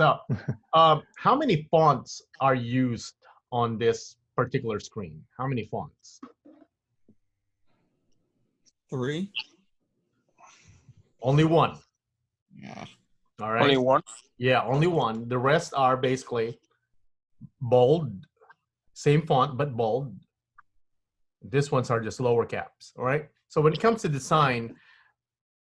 So, how many fonts are used on this particular screen? How many fonts? 3. Only one. Yeah. All right. Only one. Yeah, only one. The rest are basically bold, same font, but bold. These ones are just lower caps. All right. So when it comes to design,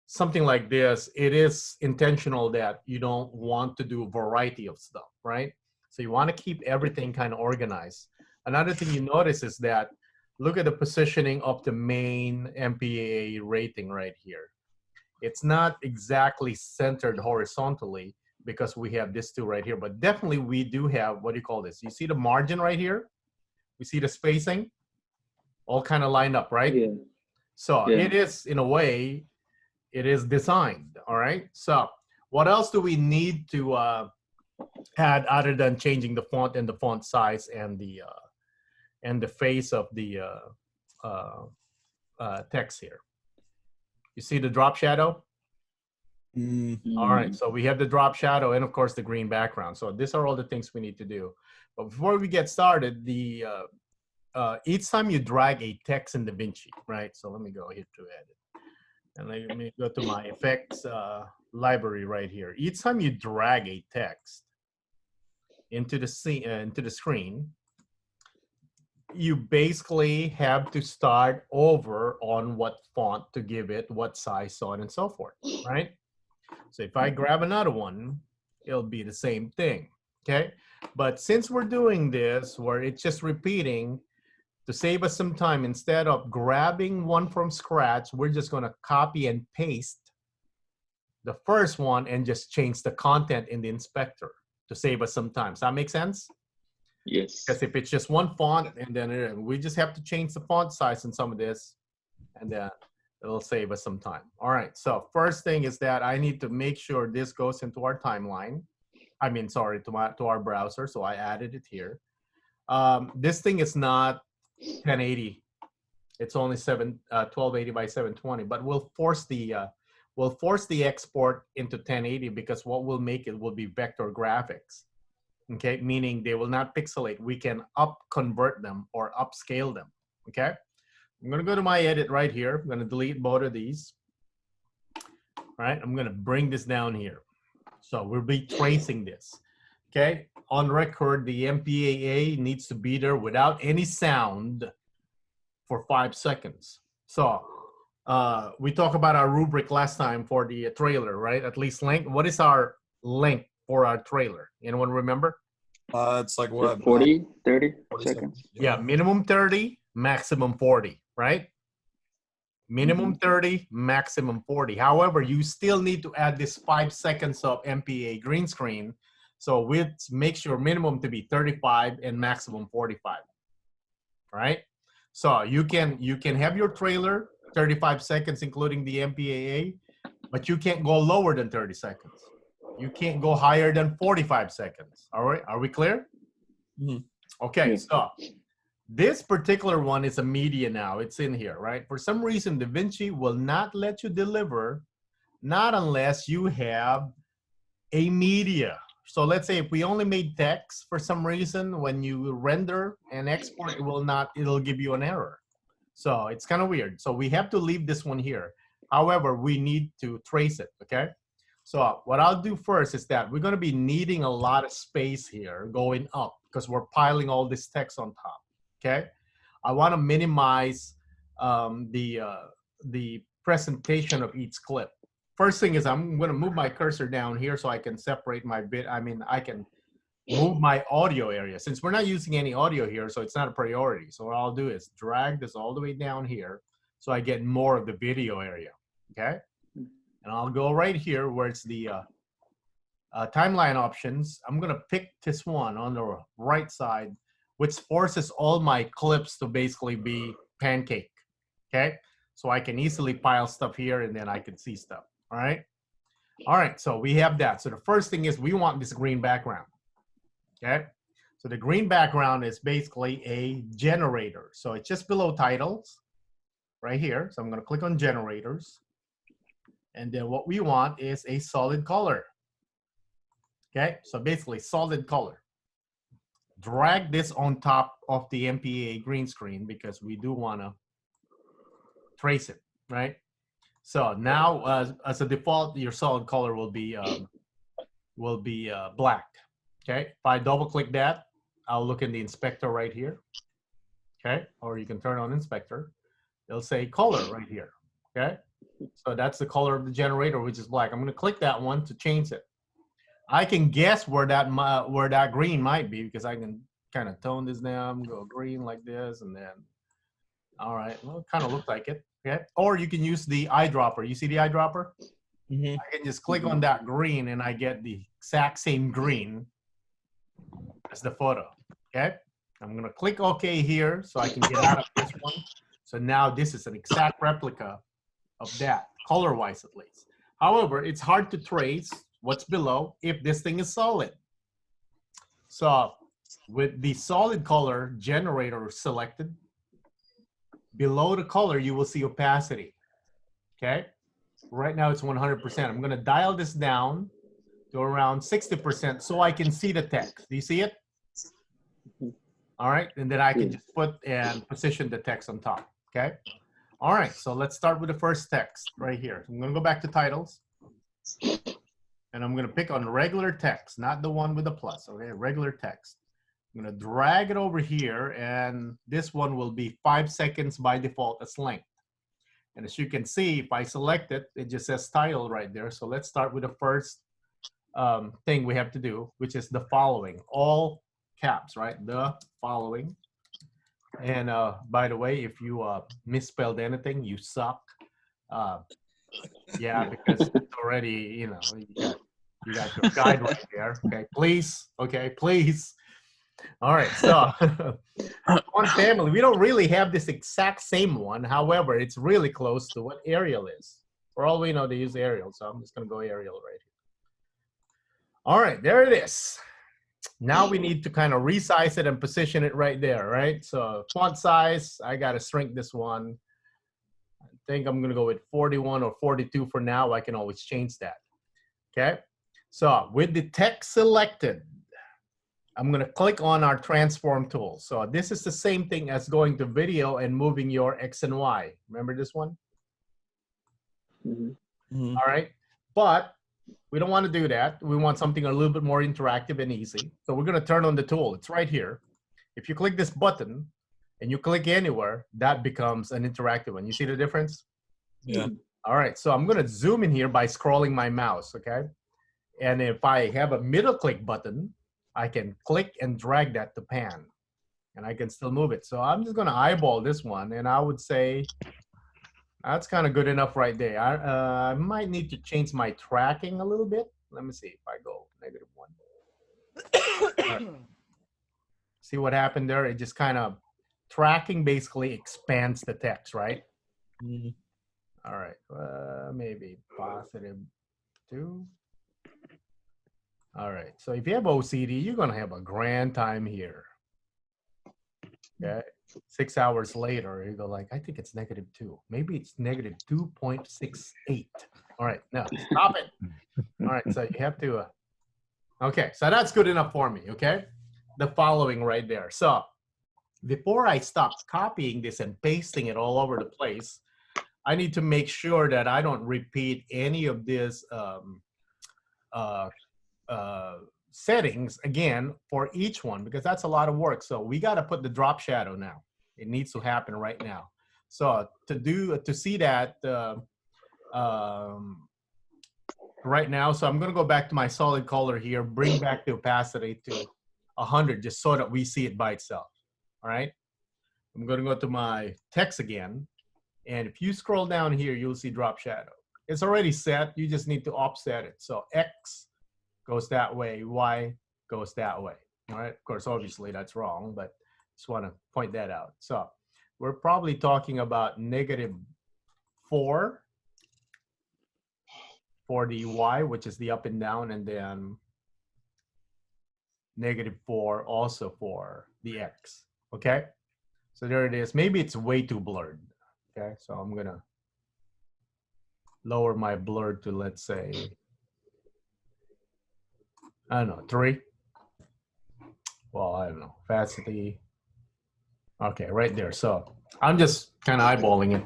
something like this, it is intentional that you don't want to do a variety of stuff, right? So you want to keep everything kind of organized. Another thing you notice is that look at the positioning of the main MPAA rating right here. It's not exactly centered horizontally because we have this two right here, but definitely we do have, what do you call this? You see the margin right here? We see the spacing all kind of lined up, right? Yeah. So Yeah. it is, in a way, it is designed, all right? So what else do we need to add other than changing the font and the font size and the face of the text here? You see the drop shadow? All right, so we have the drop shadow and of course the green background. So these are all the things we need to do. But before we get started, the each time you drag a text in Davinci, right? So let me go here to edit. And let me go to my effects library right here. Each time you drag a text into the screen, you basically have to start over on what font to give it, what size, so on and so forth, right? So if I grab another one, it'll be the same thing, okay? But since we're doing this, where it's just repeating, to save us some time, instead of grabbing one from scratch, we're just gonna copy and paste the first one and just change the content in the inspector to save us some time. Does that make sense? Yes. Because if it's just one font and then we just have to change the font size in some of this and then it'll save us some time. All right, so first thing is that I need to make sure this goes into our timeline. I mean, sorry, to our browser, so I added it here. This thing is not 1080. It's only 1280 by 720, but we'll force the export into 1080 because what will make it will be vector graphics. Okay, meaning they will not pixelate. We can up convert them or upscale them. Okay, I'm gonna go to my edit right here. I'm gonna delete both of these. All right, I'm gonna bring this down here. So we'll be tracing this. Okay, on record, the MPAA needs to be there without any sound for 5 seconds. So we talked about our rubric last time for the trailer, right? At least length. What is our length for our trailer? Anyone remember? It's like what? 40, 30 40 seconds. Yeah, minimum 30, maximum 40, right? Minimum 30, maximum 40. However, you still need to add this 5 seconds of MPA green screen. So we'll make sure minimum to be 35 and maximum 45, right? So you can have your trailer 35 seconds, including the MPAA, but you can't go lower than 30 seconds. You can't go higher than 45 seconds. All right, are we clear? Okay, Yeah. so this particular one is a media now. It's in here, right? For some reason, Davinci will not let you deliver, not unless you have a media. So let's say if we only made text for some reason, when you render and export, it'll give you an error. So it's kind of weird. So we have to leave this one here. However, we need to trace it, okay? So what I'll do first is that we're gonna be needing a lot of space here going up because we're piling all this text on top, okay? I wanna minimize the presentation of each clip. First thing is I'm gonna move my cursor down here so I can separate my bit. I mean, I can move my audio area. Since we're not using any audio here, so it's not a priority. So what I'll do is drag this all the way down here so I get more of the video area, okay? And I'll go right here where it's the timeline options. I'm gonna pick this one on the right side, which forces all my clips to basically be pancake, okay? So I can easily pile stuff here and then I can see stuff, all right? All right, so we have that. So the first thing is we want this green background, okay? So the green background is basically a generator. So it's just below titles right here. So I'm gonna click on generators. And then what we want is a solid color. Okay, so basically solid color. Drag this on top of the MPAA green screen because we do want to trace it, right? So now, as a default, your solid color will be black. Okay, if I double click that, I'll look in the inspector right here. Okay, or you can turn on inspector. It'll say color right here. Okay, so that's the color of the generator, which is black. I'm going to click that one to change it. I can guess where that green might be because I can kind of tone this down, go green like this, and then, all right, well, it kind of looks like it. Okay, or you can use the eyedropper. You see the eyedropper? Mm-hmm. I can just click on that green and I get the exact same green as the photo. Okay, I'm going to click OK here so I can get out of this one. So now this is an exact replica of that, color-wise at least. However, it's hard to trace what's below if this thing is solid. So with the solid color generator selected, below the color, you will see opacity. Okay, right now it's 100%. I'm going to dial this down to around 60% so I can see the text. Do you see it? All right, and then I can just put and position the text on top. Okay. All right, so let's start with the first text right here. So I'm going to go back to titles. And I'm going to pick on regular text, not the one with the plus, okay? Regular text. I'm going to drag it over here, and this one will be 5 seconds by default as length. And as you can see, if I select it, it just says title right there. So let's start with the first thing we have to do, which is the following. All caps, right? The following. And by the way, if you misspelled anything, you suck. Yeah, because it's already, you know, you got your guide right there. Okay, please. Okay, please. All right, so one family, we don't really have this exact same one. However, it's really close to what Arial is. For all we know, they use Arial, so I'm just going to go Arial right here. All right, there it is. Now we need to kind of resize it and position it right there, right? So font size, I got to shrink this one. I think I'm going to go with 41 or 42 for now. I can always change that. Okay. So with the text selected, I'm going to click on our transform tool. So this is the same thing as going to video and moving your X and Y. Remember this one? Mm-hmm. All right. But we don't want to do that. We want something a little bit more interactive and easy. So we're going to turn on the tool. It's right here. If you click this button and you click anywhere, that becomes an interactive one. You see the difference? Yeah. All right. So I'm going to zoom in here by scrolling my mouse. Okay. And if I have a middle click button, I can click and drag that to pan. And I can still move it. So I'm just going to eyeball this one. And I would say that's kind of good enough right there. I might need to change my tracking a little bit. Let me see if I go -1. Right. See what happened there? It just kind of, tracking basically expands the text, right? Mm-hmm. All right, maybe +2. All right, so if you have OCD, you're gonna have a grand time here. Okay, 6 hours later, you go like, I think it's -2. Maybe it's -2.68. All right, no, stop it. All right, so you have to, okay, so that's good enough for me, okay? The following right there. So before I stop copying this and pasting it all over the place, I need to make sure that I don't repeat any of this settings again for each one, because that's a lot of work. So we got to put the drop shadow now. It needs to happen right now. So to see that right now, so I'm going to go back to my solid color here, bring back the opacity to 100 just so that we see it by itself. All right. I'm going to go to my text again. And if you scroll down here, you'll see drop shadow. It's already set. You just need to offset it. So X goes that way, Y goes that way. All right. Of course, obviously that's wrong, but just want to point that out. So we're probably talking about -4 for the Y, which is the up and down, and then -4 also for the X. Okay. So there it is. Maybe it's way too blurred. Okay. So I'm going to lower my blur to, let's say, I don't know, 3. Well, I don't know, opacity. Okay, right there. So I'm just kind of eyeballing it.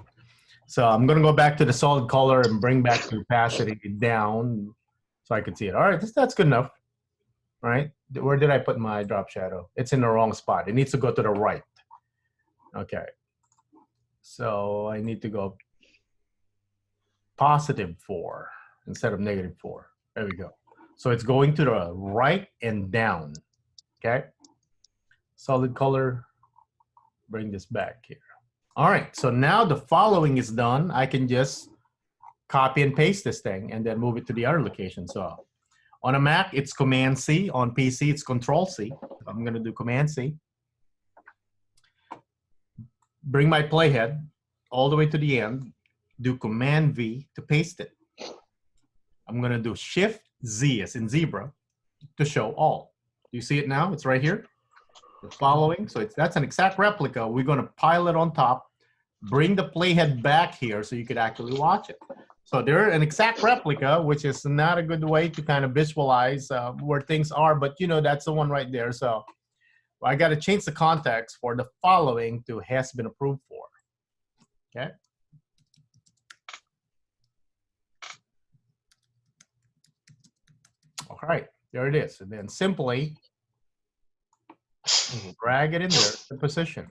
So I'm gonna go back to the solid color and bring back the opacity down so I can see it. All right, that's good enough. All right, where did I put my drop shadow? It's in the wrong spot. It needs to go to the right. Okay, so I need to go +4 instead of -4. There we go. So it's going to the right and down. Okay, solid color, bring this back here. All right, so now the following is done. I can just copy and paste this thing and then move it to the other location. So on a Mac, it's Command-C. On PC, it's Control-C. I'm gonna do Command-C. Bring my playhead all the way to the end, do Command-V to paste it. I'm gonna do Shift-Z, as in zebra, to show all. Do you see it now? It's right here. The following, so that's an exact replica. We're gonna pile it on top, bring the playhead back here so you could actually watch it. So they're an exact replica, which is not a good way to kind of visualize where things are, but you know, that's the one right there. So I got to change the context for the following to has been approved for. Okay. All right, there it is. And then simply drag it in there to position.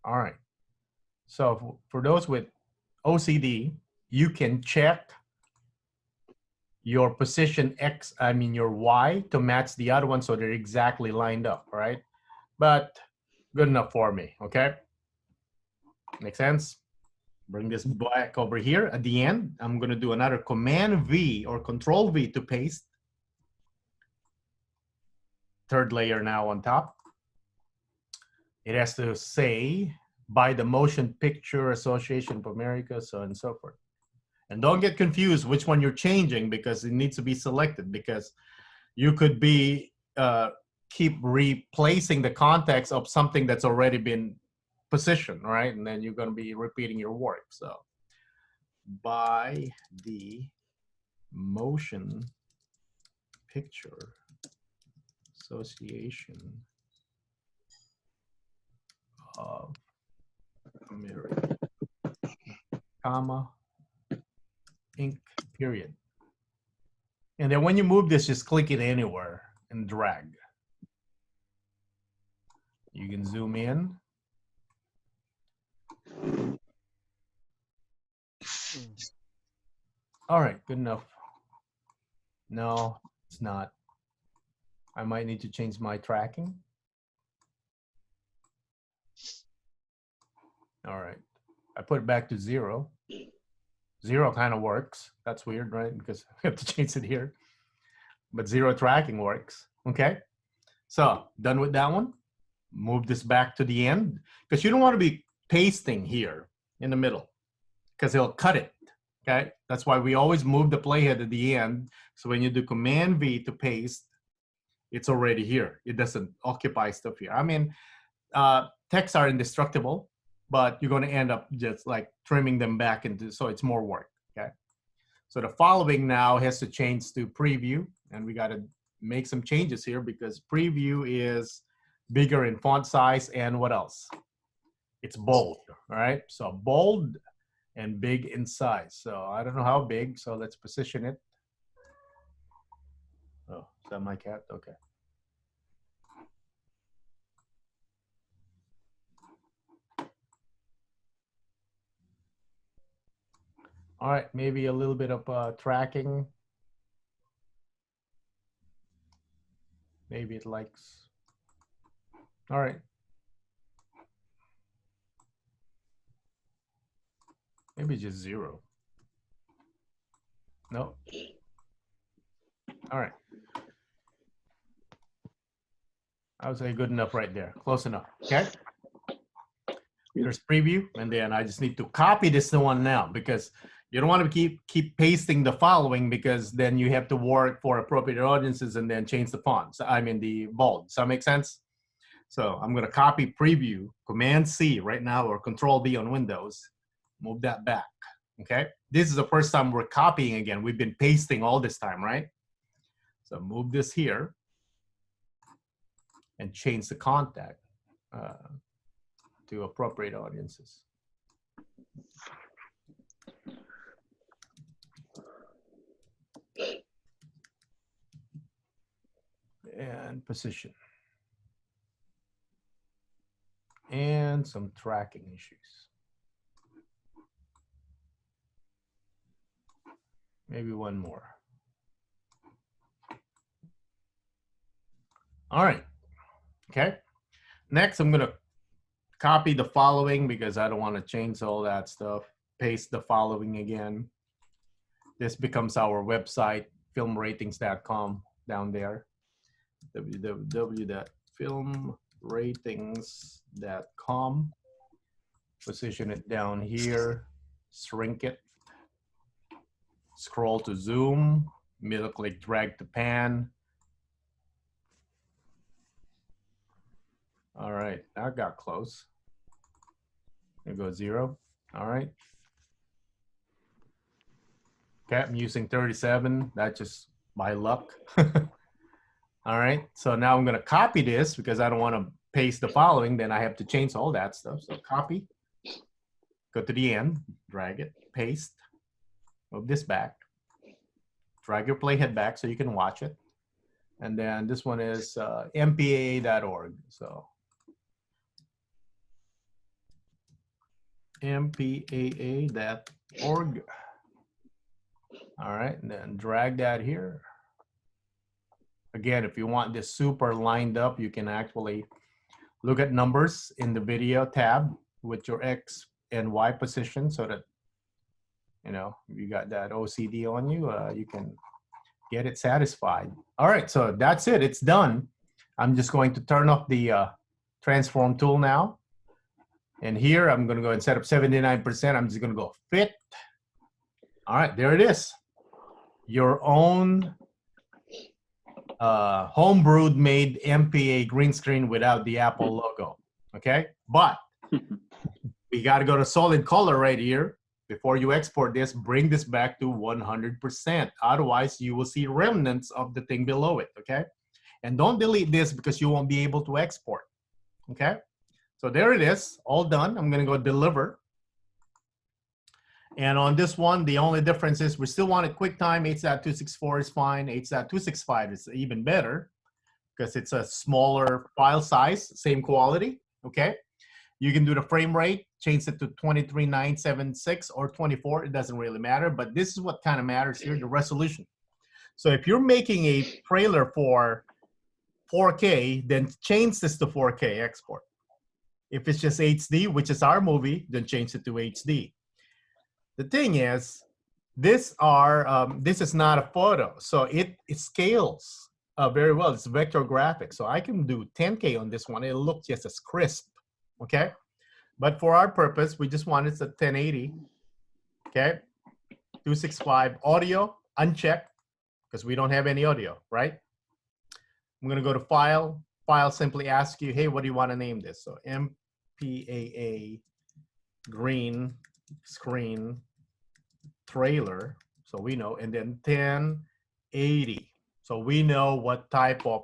All right. So for those with OCD, you can check your position X, your Y to match the other one so they're exactly lined up, right? But good enough for me, okay? Make sense? Bring this back over here at the end. I'm gonna do another Command-V or Control-V to paste. Third layer now on top. It has to say, by the Motion Picture Association of America, so on and so forth. And don't get confused which one you're changing because it needs to be selected because you could be keep replacing the context of something that's already been positioned, right? And then you're going to be repeating your work. So by the Motion Picture Association of America, comma, Inc., period. And then when you move this, just click it anywhere and drag. You can zoom in. All right, good enough. No, it's not. I might need to change my tracking. All right, I put it back to 0. 0 kind of works. That's weird, right? Because I have to change it here. But 0 tracking works, okay? So done with that one. Move this back to the end because you don't want to be pasting here in the middle because it'll cut it, okay? That's why we always move the playhead at the end. So when you do Command-V to paste, it's already here. It doesn't occupy stuff here. I mean, texts are indestructible, but you're going to end up just like trimming them back into, so it's more work, okay? So the following now has to change to preview, and we got to make some changes here because preview is bigger in font size and what else? It's bold, all right? So bold and big in size. So I don't know how big, so let's position it. Oh, is that my cat? Okay. All right, maybe a little bit of tracking. Maybe it likes. All right. Maybe just 0. No. All right. I would say good enough right there. Close enough. Okay. There's preview, and then I just need to copy this one now because you don't want to keep pasting the following because then you have to work for appropriate audiences and then change the fonts. I mean the bold. Does that make sense? So I'm going to copy preview, Command-C right now or Control-V on Windows. Move that back. Okay. This is the first time we're copying again. We've been pasting all this time, right? So move this here and change the contact to appropriate audiences. And position. And some tracking issues. Maybe one more. All right. Okay. Next, I'm going to copy the following because I don't want to change all that stuff. Paste the following again. This becomes our website, filmratings.com, down there. www.filmratings.com. Position it down here. Shrink it. Scroll to zoom. Middle click, drag to pan. All right, that got close. There goes 0. All right. Okay, I'm using 37. That's just by luck. All right, so now I'm going to copy this because I don't want to paste the following. Then I have to change all that stuff. So copy, go to the end, drag it, paste, move this back, drag your playhead back so you can watch it. And then this one is MPAA.org. So MPAA.org. All right, and then drag that here. Again, if you want this super lined up, you can actually look at numbers in the video tab with your X and Y position so that, you know, you got that OCD on you, you can get it satisfied. All right, so that's it. It's done. I'm just going to turn off the transform tool now. And here, I'm going to go and set up 79%. I'm just going to go fit. All right, there it is. Your own homebrewed made MPA green screen without the Apple logo. Okay, but we got to go to solid color right here. Before you export this, bring this back to 100%. Otherwise, you will see remnants of the thing below it. Okay, and don't delete this because you won't be able to export. Okay, so there it is, all done. I'm going to go deliver. And on this one, the only difference is we still want it QuickTime. 8.264 is fine. 8.265 is even better because it's a smaller file size, same quality, okay? You can do the frame rate, change it to 23,976 or 24. It doesn't really matter, but this is what kind of matters here, the resolution. So if you're making a trailer for 4K, then change this to 4K export. If it's just HD, which is our movie, then change it to HD. The thing is, this is not a photo, so it scales very well. It's vector graphics, so I can do 10K on this one. It'll look just as crisp, okay? But for our purpose, we just want it at 1080, okay? 265 audio, unchecked, because we don't have any audio, right? I'm gonna go to File. File simply asks you, hey, what do you want to name this? So MPAA green screen trailer, so we know, and then 1080, so we know what type of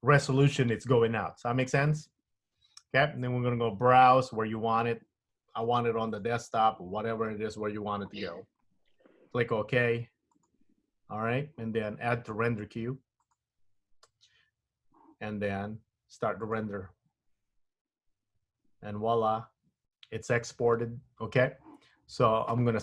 resolution it's going out. Does that make sense? Okay, and then we're going to go browse where you want it. I want it on the desktop or whatever it is where you want it to go. Click OK. All right, and then add to render queue, and then start the render, and voila, it's exported. Okay, so I'm going to